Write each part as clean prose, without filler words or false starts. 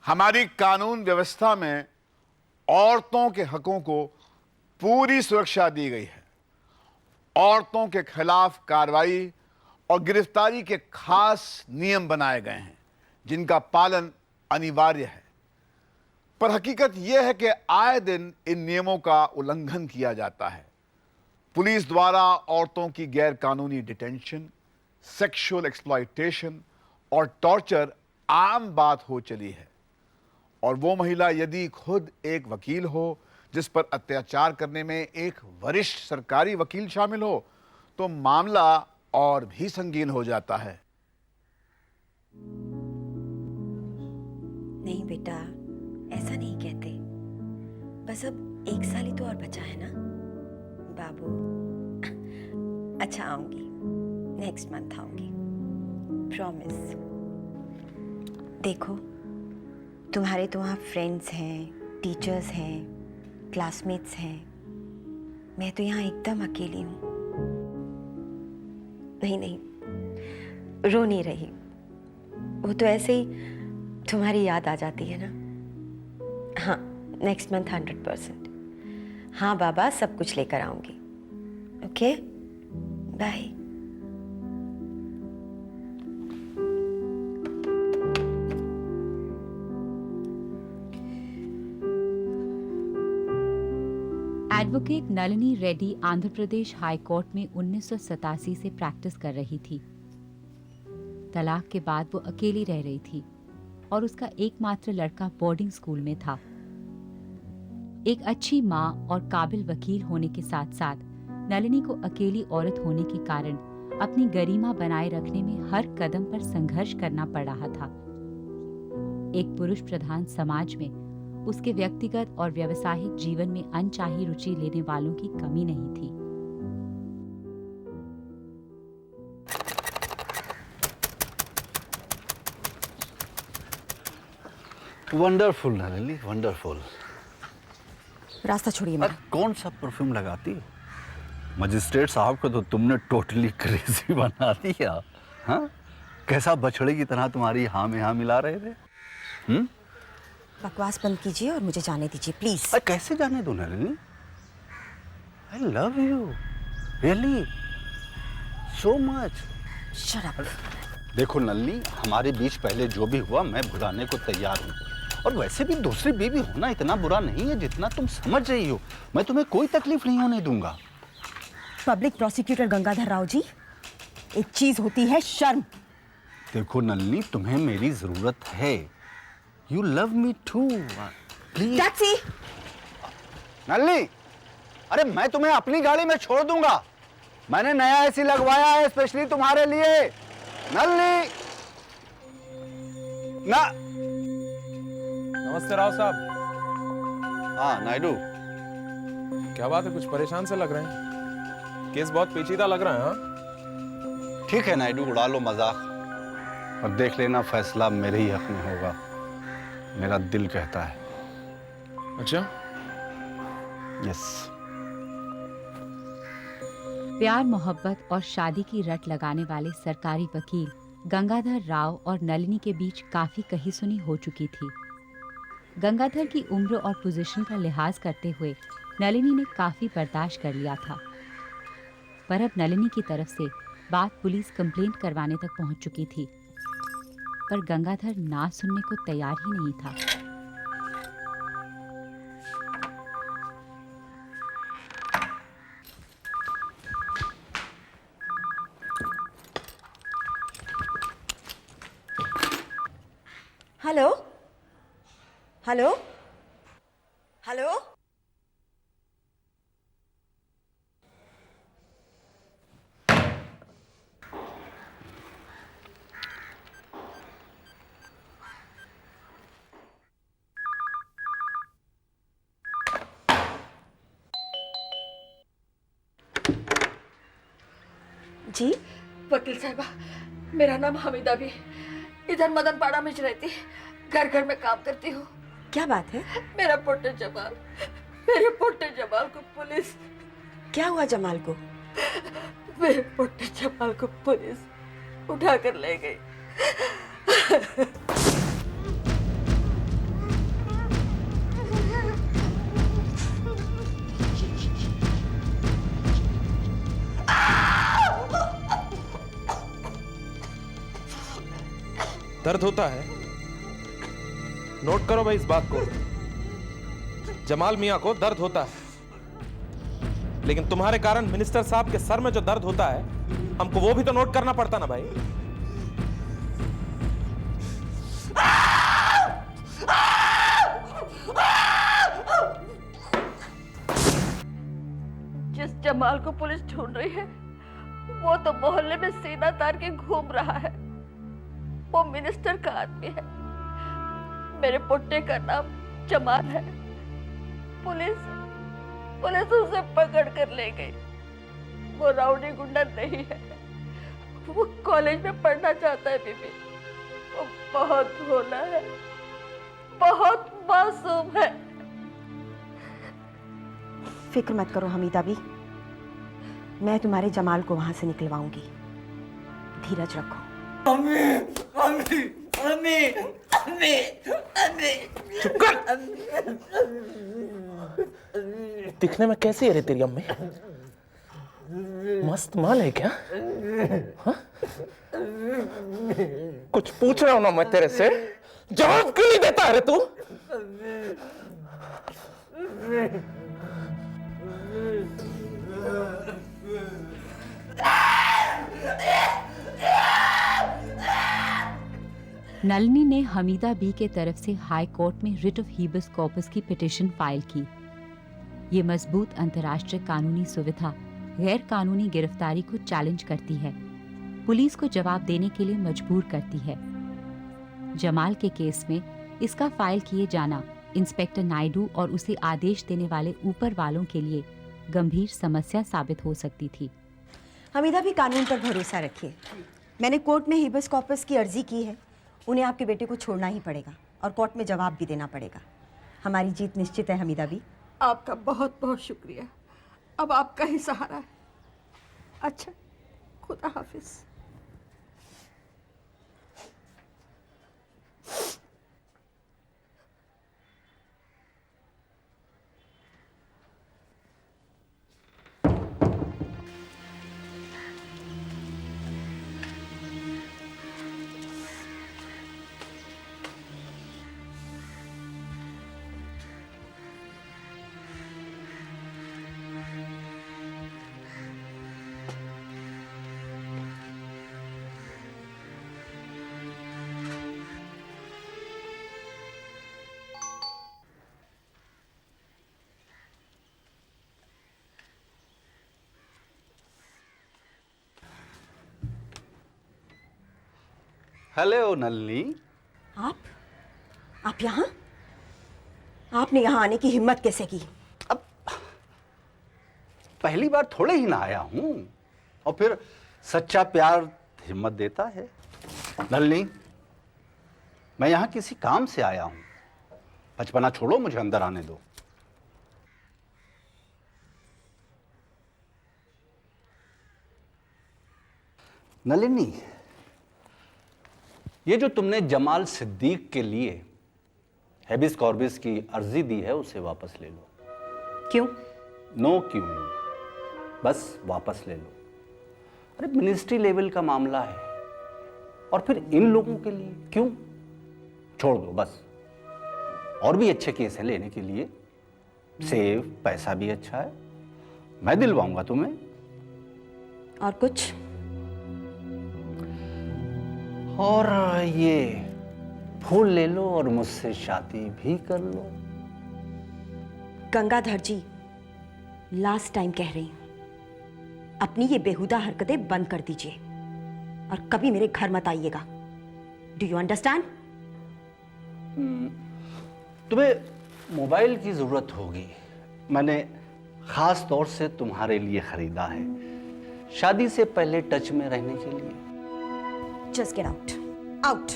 हमारी कानून व्यवस्था में औरतों के हकों को पूरी सुरक्षा दी गई है। औरतों के खिलाफ कार्रवाई और गिरफ्तारी के खास नियम बनाए गए हैं जिनका पालन अनिवार्य है। पर हकीकत यह है कि आए दिन इन नियमों का उल्लंघन किया जाता है। पुलिस द्वारा औरतों की गैर कानूनी डिटेंशन, सेक्सुअल एक्सप्लॉयटेशन और टॉर्चर आम बात हो चली है। और वो महिला यदि खुद एक वकील हो जिस पर अत्याचार करने में एक वरिष्ठ सरकारी वकील शामिल हो तो मामला और भी संगीन हो जाता है। नहीं बेटा, ऐसा नहीं कहते। बस अब 1 साल ही तो और बचा है ना बाबू। अच्छा आऊंगी, नेक्स्ट मंथ आऊंगी, प्रॉमिस। देखो, तुम्हारे तो वहाँ फ्रेंड्स हैं, टीचर्स हैं, क्लासमेट्स हैं। मैं तो यहाँ एकदम अकेली हूँ। नहीं, रो नहीं रही। वो तो ऐसे ही तुम्हारी याद आ जाती है ना। हाँ, नेक्स्ट मंथ 100%। हाँ बाबा, सब कुछ लेकर आऊंगी। Okay, bye. Advocate Nalini Reddy Andhra Pradesh high court में 1987 से प्रैक्टिस कर रही थी। तलाक के बाद वो अकेली रह रही थी और उसका एकमात्र लड़का बोर्डिंग स्कूल में था। एक अच्छी माँ और काबिल वकील होने के साथ साथ नलिनी को अकेली औरत होने के कारण अपनी गरिमा बनाए रखने में हर कदम पर संघर्ष करना पड़ रहा था। एक पुरुष प्रधान समाज में उसके व्यक्तिगत और व्यावसायिक जीवन में अनचाही रुचि लेने वालों की कमी नहीं थी। Wonderful Nalini, wonderful. रास्ता छोड़िए मेरा। कौन सा परफ्यूम लगाती हो? मजिस्ट्रेट साहब को तो तुमने टोटली क्रेजी बना दिया। हाँ, कैसा बछड़े की तरह तुम्हारी हाँ में हाँ मिला रहे थे। बकवास बंद कीजिए और मुझे जाने दीजिए प्लीज। कैसे जाने दो Nalini? I love you really so much. Shut up. देखो नलिनी, हमारे बीच पहले जो भी हुआ मैं भुलाने को तैयार हूँ। और वैसे भी दूसरी बीवी होना इतना बुरा नहीं है जितना तुम समझ रही हो। मैं तुम्हें कोई तकलीफ नहीं होने दूंगा। पब्लिक प्रोसिक्यूटर गंगाधर राव जी, एक चीज होती है शर्म। देखो नलिनी, तुम्हें मेरी जरूरत है। You love me too please. Taxi. Nalini, अरे मैं तुम्हें अपनी गाड़ी में छोड़ दूंगा। मैंने नया एसी लगवाया है स्पेशली तुम्हारे लिए। नलिनी ना। नमस्ते राव साहब। हाँ नायडू। क्या बात है, कुछ परेशान से लग रहे हैं? केस बहुत पेचीदा लग रहा है। हाँ, ठीक है नायडू, उड़ा लो मजाक और देख लेना फैसला मेरे ही हक में होगा। मेरा दिल कहता है। अच्छा, यस। प्यार, मोहब्बत और शादी की रट लगाने वाले सरकारी वकील गंगाधर राव और नलिनी के बीच काफी कही सुनी हो चुकी थी। गंगाधर की उम्र और पोजीशन का लिहाज करते हुए नलिनी ने काफी बर्दाश्त कर लिया था। पर अब नलिनी की तरफ से बात पुलिस कंप्लेंट करवाने तक पहुंच चुकी थी। पर गंगाधर ना सुनने को तैयार ही नहीं था। Hello hello hello. जी वकील साहबा, मेरा नाम हमीदा भी, इधर मदन पाड़ा में रहती, घर घर में काम करती हूँ। क्या बात है? मेरे पोटे जमाल को पुलिस। क्या हुआ जमाल को? मेरे पोटे जमाल को पुलिस उठा कर ले गई। दर्द होता है, नोट करो भाई इस बात को। जमाल मियां को दर्द होता है, लेकिन तुम्हारे कारण मिनिस्टर साहब के सर में जो दर्द होता है, हमको वो भी तो नोट करना पड़ता ना भाई। जिस जमाल को पुलिस ढूंढ रही है वो तो मोहल्ले में सीना तार के घूम रहा है। वो मिनिस्टर का आदमी है। मेरे पुट्टे का नाम जमाल है। पुलिस उसे पकड़ कर ले गई। वो राउडी गुंडा नहीं है। वो कॉलेज में पढ़ना चाहता है बीबी। वो बहुत भोला है, बहुत मासूम है। फिक्र मत करो हमीदा भी, मैं तुम्हारे जमाल को वहां से निकलवाऊंगी। धीरज रखो। चुप कर। दिखने में कैसी है रे तेरी अम्मी? मस्त माल है क्या? हा? कुछ पूछ रहा हूं ना मैं तेरे से, जवाब क्यों नहीं देता है तू? नलिनी ने हमीदा बी के तरफ से हाई कोर्ट में रिट ऑफ हीबस कॉर्पस की पिटीशन फाइल की। ये मजबूत अंतर्राष्ट्रीय कानूनी सुविधा गैर कानूनी गिरफ्तारी को चैलेंज करती है, पुलिस को जवाब देने के लिए मजबूर करती है। जमाल के केस में इसका फाइल किए जाना इंस्पेक्टर नायडू और उसे आदेश देने वाले ऊपर वालों के लिए गंभीर समस्या साबित हो सकती थी। हमीदा भी कानून पर भरोसा रखिए। मैंने कोर्ट में हिबस कॉर्पस की अर्जी की है। उन्हें आपके बेटे को छोड़ना ही पड़ेगा और कोर्ट में जवाब भी देना पड़ेगा। हमारी जीत निश्चित है हमीदा भी। आपका बहुत बहुत शुक्रिया। अब आपका ही सहारा है। अच्छा, खुदा हाफिज। हेलो नलिनी। आप यहाँ? आपने यहाँ आने की हिम्मत कैसे की? अब पहली बार थोड़े ही ना आया हूं, और फिर सच्चा प्यार हिम्मत देता है। नलिनी, मैं यहाँ किसी काम से आया हूं। बचपना छोड़ो, मुझे अंदर आने दो। नलिनी, ये जो तुमने जमाल सिद्दीक के लिए हेबिस कॉर्बिस की अर्जी दी है, उसे वापस ले लो। क्यों? नो क्यों नहीं, बस वापस ले लो। अरे मिनिस्ट्री लेवल का मामला है, और फिर इन लोगों के लिए क्यों? छोड़ दो बस। और भी अच्छे केस हैं लेने के लिए। सेव, पैसा भी अच्छा है, मैं दिलवाऊंगा तुम्हें। और कुछ? और ये फूल ले लो और मुझसे शादी भी कर लो। गंगाधर जी, लास्ट टाइम कह रही हूं, अपनी ये बेहुदा हरकतें बंद कर दीजिए और कभी मेरे घर मत आइएगा। Do you understand? तुम्हें मोबाइल की जरूरत होगी, मैंने खास तौर से तुम्हारे लिए खरीदा है, शादी से पहले टच में रहने के लिए। Just get out, out.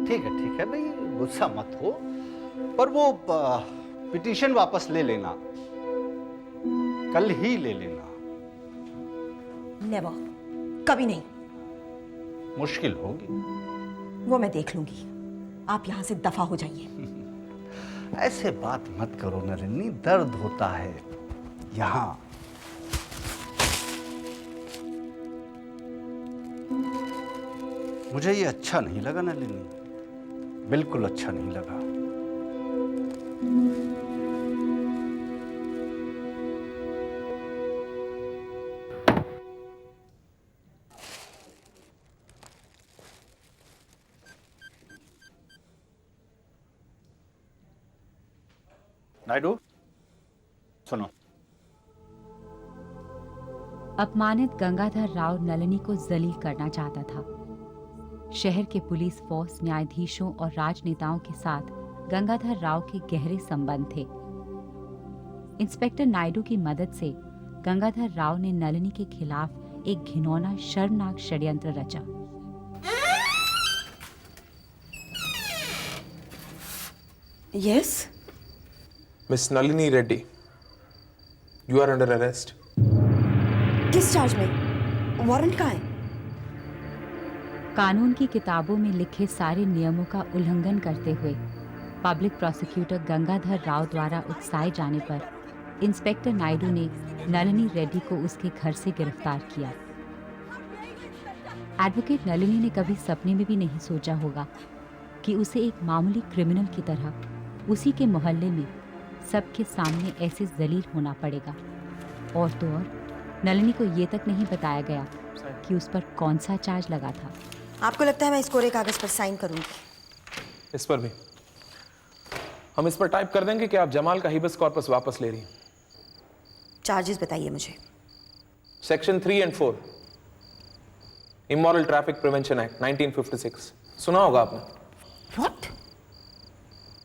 ठीक है नहीं, गुस्सा मत हो, पर वो पिटीशन वापस ले लेना, कल ही ले लेना। नेवर, कभी नहीं। मुश्किल होगी। वो मैं देख लूंगी, आप यहां से दफा हो जाइए। ऐसे बात मत करो नलिनी, दर्द होता है यहां। मुझे ये अच्छा नहीं लगा नलिनी, बिल्कुल अच्छा नहीं लगा। नायडू, सुनो। अपमानित गंगाधर राव नलिनी को जलील करना चाहता था। शहर के पुलिस फोर्स, न्यायाधीशों और राजनेताओं के साथ गंगाधर राव के गहरे संबंध थे। इंस्पेक्टर नायडू की मदद से गंगाधर राव ने नलिनी के खिलाफ एक घिनौना, शर्मनाक षड्यंत्र रचा। Yes miss Nalini Reddy, you are under arrest. किस चार्ज में? वारंट कहाँ है? कानून की किताबों में लिखे सारे नियमों का उल्लंघन करते हुए पब्लिक प्रोसिक्यूटर गंगाधर राव द्वारा उकसाए जाने पर इंस्पेक्टर नायडू ने नलिनी रेड्डी को उसके घर से गिरफ्तार किया। एडवोकेट नलिनी ने कभी सपने में भी नहीं सोचा होगा कि उसे एक मामूली क्रिमिनल की तरह उसी के मोहल्ले में सबके सामने ऐसे जलील होना पड़ेगा। और तो और नलिनी को ये तक नहीं बताया गया कि उस पर कौन सा चार्ज लगा था। आपको लगता है मैं इस कोरे कागज पर साइन करूंगी? इस पर भी हम इस पर टाइप कर देंगे कि आप जमाल का हिबस कॉर्पस वापस ले रही हैं। चार्जेस बताइए मुझे। सेक्शन 3 और 4, इमोरल ट्रैफिक प्रिवेंशन एक्ट 1956, सुना होगा आपने। व्हाट?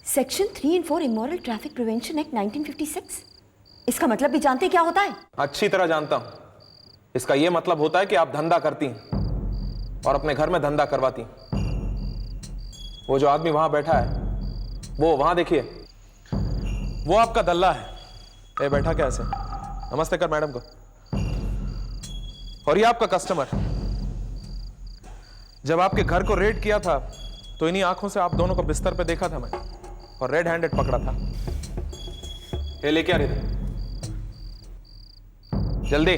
सेक्शन 3 और 4 इमोरल ट्रैफिक प्रिवेंशन एक्ट 1956? इसका मतलब भी जानते क्या होता है? अच्छी तरह जानता हूं। इसका यह मतलब होता है कि आप धंधा करती हैं और अपने घर में धंधा करवाती हैं। वो जो आदमी वहां बैठा है, वो वहां देखिए, वो आपका दल्ला है। ये बैठा क्या ऐसे? नमस्ते कर मैडम को। और ये आपका कस्टमर। जब आपके घर को रेड किया था तो इन्हीं आंखों से आप दोनों को बिस्तर पे देखा था मैं, और रेड हैंडेड पकड़ा था। ये लेके आ रही थी, जल्दी।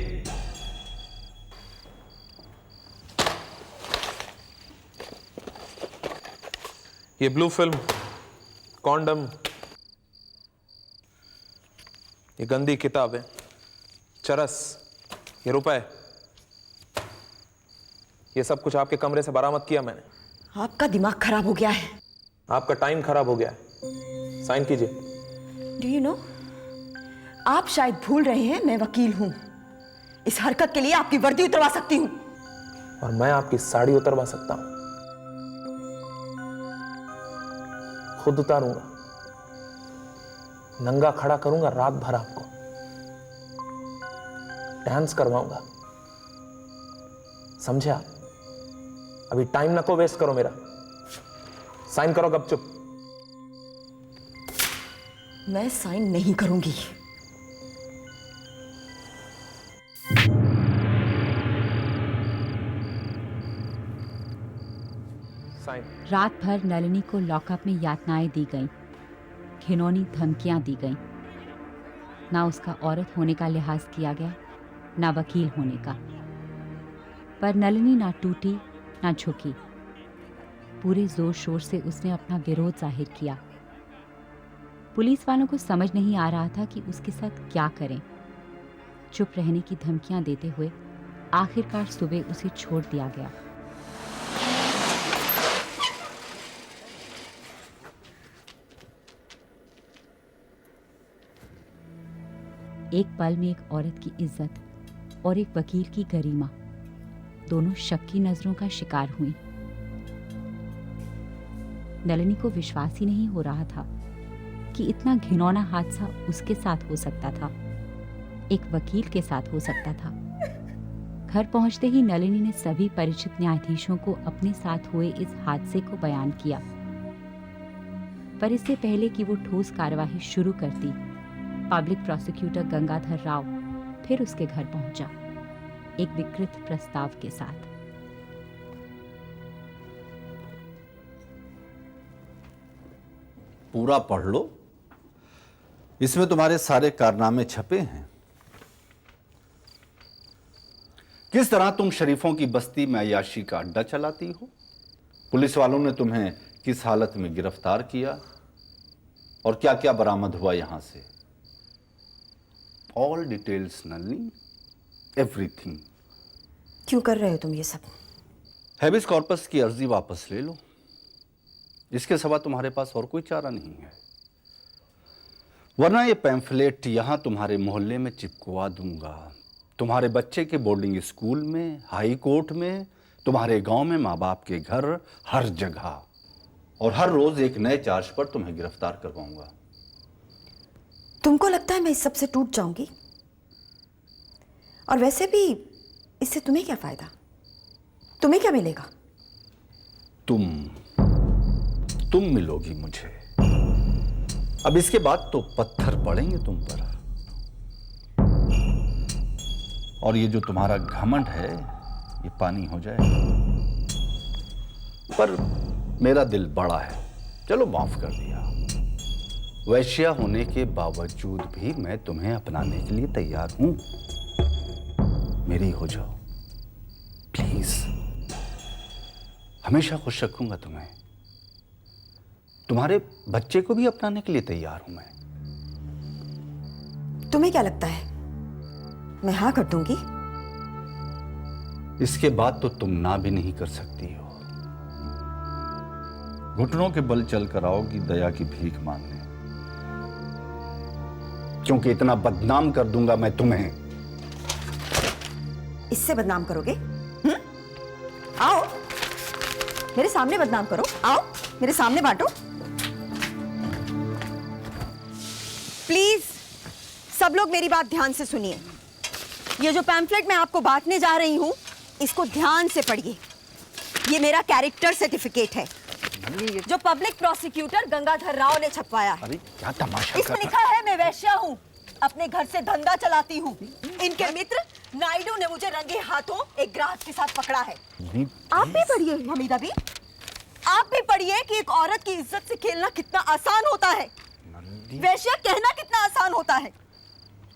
ये ब्लू फिल्म, कॉन्डम, ये गंदी किताबें, चरस, ये रुपए, ये सब कुछ आपके कमरे से बरामद किया मैंने। आपका दिमाग खराब हो गया है। आपका टाइम खराब हो गया है। साइन कीजिए। डू यू नो, आप शायद भूल रहे हैं मैं वकील हूं। इस हरकत के लिए आपकी वर्दी उतरवा सकती हूं। और मैं आपकी साड़ी उतरवा सकता हूं, खुद उतारूंगा, नंगा खड़ा करूंगा रात भर, आपको डांस करवाऊंगा, समझे आप? अभी टाइम ना को वेस्ट करो मेरा। साइन करो गपचुप। मैं साइन नहीं करूंगी। साइन। रात भर नलिनी को लॉकअप में यातनाएं दी गईं, घिनौनी धमकियां दी गईं। ना उसका औरत होने का लिहाज किया गया, ना वकील होने का। पर नलिनी ना टूटी ना झुकी। पूरे जोर शोर से उसने अपना विरोध जाहिर किया। पुलिस वालों को समझ नहीं आ रहा था कि उसके साथ क्या करें। चुप रहने की धमकियां देते हुए आखिरकार सुबह उसे छोड़ दिया गया। एक पल में एक औरत की इज्जत और एक वकील की गरिमा दोनों शक की नजरों का शिकार हुई। नलिनी को विश्वास ही नहीं हो रहा था कि इतना घिनौना हादसा उसके साथ हो सकता था, एक वकील के साथ हो सकता था। घर पहुंचते ही नलिनी ने सभी परिचित न्यायाधीशों को अपने साथ हुए इस हादसे को बयान किया। पर इससे पहले कि वो ठोस कार्यवाही शुरू करती, पब्लिक प्रोसिक्यूटर गंगाधर राव फिर उसके घर पहुंचा, एक विकृत प्रस्ताव के साथ। पूरा पढ़ लो, इसमें तुम्हारे सारे कारनामे छपे हैं। किस तरह तुम शरीफों की बस्ती में अय्याशी का अड्डा चलाती हो, पुलिस वालों ने तुम्हें किस हालत में गिरफ्तार किया और क्या क्या बरामद हुआ यहां से? All details Nalini, everything. क्यों कर रहे हो तुम ये सब? हैबिस कॉर्पस की अर्जी वापस ले लो। इसके सिवा तुम्हारे पास और कोई चारा नहीं है, वरना ये पैम्फलेट यहां तुम्हारे मोहल्ले में चिपकवा दूंगा, तुम्हारे बच्चे के बोर्डिंग स्कूल में, हाई कोर्ट में, तुम्हारे गांव में, माँ बाप के घर, हर जगह। और हर रोज एक नए चार्ज पर तुम्हें गिरफ्तार करवाऊंगा। तुमको लगता है मैं इस सब से टूट जाऊंगी? और वैसे भी इससे तुम्हें क्या फायदा? तुम्हें क्या मिलेगा? तुम मिलोगी मुझे। अब इसके बाद तो पत्थर पड़ेंगे तुम पर। और ये जो तुम्हारा घमंड है ये पानी हो जाएगा। पर मेरा दिल बड़ा है, चलो माफ कर दिया। वैश्या होने के बावजूद भी मैं तुम्हें अपनाने के लिए तैयार हूं। मेरी हो जाओ प्लीज। हमेशा खुश रखूंगा तुम्हें। तुम्हारे बच्चे को भी अपनाने के लिए तैयार हूं मैं। तुम्हें क्या लगता है मैं हाँ कर दूंगी? इसके बाद तो तुम ना भी नहीं कर सकती हो। घुटनों के बल चल कर आओगी दया की भीख मांगने, क्योंकि इतना बदनाम कर दूंगा मैं तुम्हें। इससे बदनाम करोगे? आओ मेरे सामने बदनाम करो, आओ मेरे सामने बांटो। प्लीज सब लोग मेरी बात ध्यान से सुनिए। ये जो पैम्फलेट मैं आपको बांटने जा रही हूं, इसको ध्यान से पढ़िए। ये मेरा कैरेक्टर सर्टिफिकेट है जो पब्लिक प्रोसिक्यूटर गंगाधर राव ने छपवाया है। अरे क्या तमाशा इसमें लिखा है मैं वैश्या हूँ, अपने घर से धंधा चलाती हूँ। इनके मित्र नायडू ने मुझे रंगे हाथों एक ग्राहक के साथ पकड़ा है। आप भी पढ़िए हमीदा भी, आप भी पढ़िए कि एक औरत की इज्जत से खेलना कितना आसान होता है, वैश्या कहना कितना आसान होता है।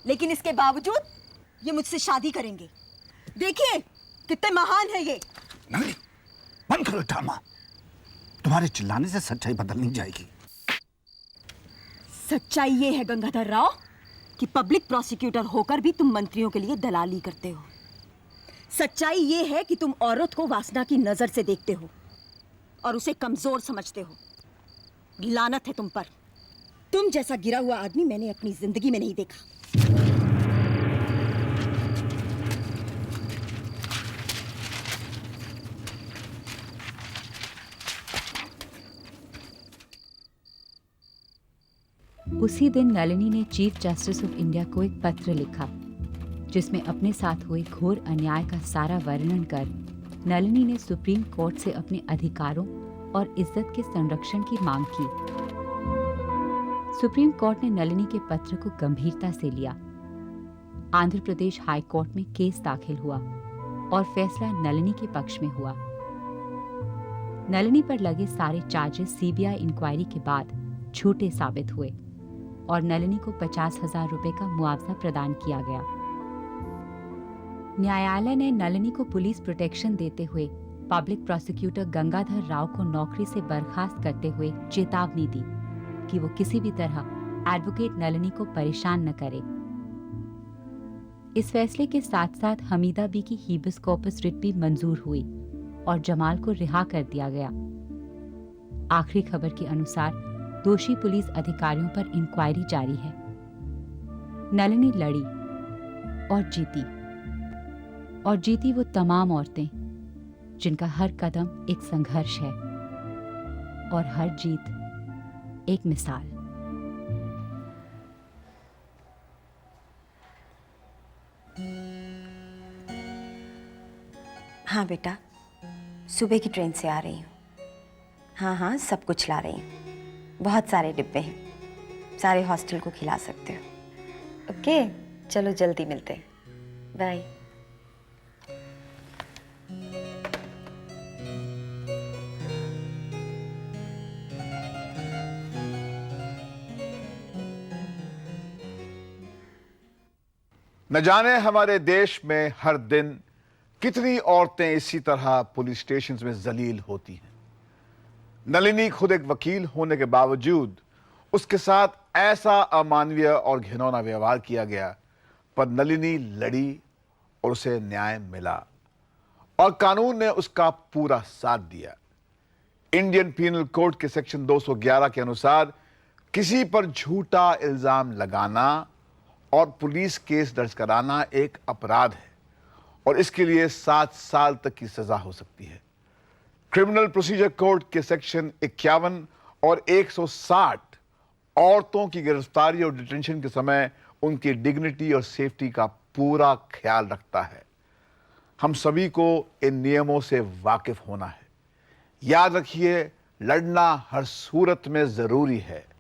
लेकिन इसके बावजूद ये मुझसे शादी करेंगे। देखिए कितने महान है ये। नंदी, बंद करो ड्रामा। तुम्हारे चिल्लाने से सच्चाई बदल नहीं जाएगी। सच्चाई ये है गंगाधर राव कि पब्लिक प्रोसिक्यूटर होकर भी तुम मंत्रियों के लिए दलाली करते हो। सच्चाई ये है कि तुम औरत को वासना की नजर से देखते हो और उसे कमजोर समझते हो। लानत है तुम पर। तुम जैसा गिरा हुआ आदमी मैंने अपनी जिंदगी में नहीं देखा। उसी दिन नलिनी ने चीफ जस्टिस ऑफ इंडिया को एक पत्र लिखा जिसमें अपने साथ हुए घोर अन्याय का सारा वर्णन कर नलिनी ने सुप्रीम कोर्ट से अपने अधिकारों और इज्जत के संरक्षण की मांग की। सुप्रीम कोर्ट ने नलिनी के पत्र को गंभीरता से लिया। आंध्र प्रदेश हाई कोर्ट में केस दाखिल हुआ और फैसला नलिनी के पक्ष में हुआ। नलिनी पर लगे सारे चार्जेस सीबीआई इंक्वायरी के बाद झूठे साबित हुए और नलिनी को 50,000 रुपए का मुआवजा प्रदान किया गया। न्यायालय ने नलिनी को पुलिस प्रोटेक्शन देते हुए पब्लिक प्रोसिक्यूटर गंगाधर राव को नौकरी से बर्खास्त करते हुए चेतावनी दी कि वो किसी भी तरह एडवोकेट नलिनी को परेशान न करे। इस फैसले के साथ साथ हमीदा बी की हीबिस कॉर्पस रिट भी मंजूर हुई और जमाल को रिहा कर दिया गया। आखिरी खबर के अनुसार दोषी पुलिस अधिकारियों पर इंक्वायरी जारी है। नलिनी लड़ी और जीती वो तमाम औरतें जिनका हर कदम एक संघर्ष है और हर जीत एक मिसाल। हाँ बेटा, सुबह की ट्रेन से आ रही हूँ। हाँ सब कुछ ला रही हूँ। बहुत सारे डिब्बे हैं, सारे हॉस्टल को खिला सकते हो। ओके चलो जल्दी मिलते हैं। बाय। न जाने हमारे देश में हर दिन कितनी औरतें इसी तरह पुलिस स्टेशन में जलील होती हैं। नलिनी खुद एक वकील होने के बावजूद उसके साथ ऐसा अमानवीय और घिनौना व्यवहार किया गया, पर नलिनी लड़ी और उसे न्याय मिला और कानून ने उसका पूरा साथ दिया। इंडियन पीनल कोड के सेक्शन 211 के अनुसार किसी पर झूठा इल्जाम लगाना और पुलिस केस दर्ज कराना एक अपराध है और इसके लिए 7 साल तक की सजा हो सकती है। क्रिमिनल प्रोसीजर कोड के सेक्शन 51 और 160 औरतों की गिरफ्तारी और डिटेंशन के समय उनकी डिग्निटी और सेफ्टी का पूरा ख्याल रखता है। हम सभी को इन नियमों से वाकिफ होना है। याद रखिए, लड़ना हर सूरत में जरूरी है,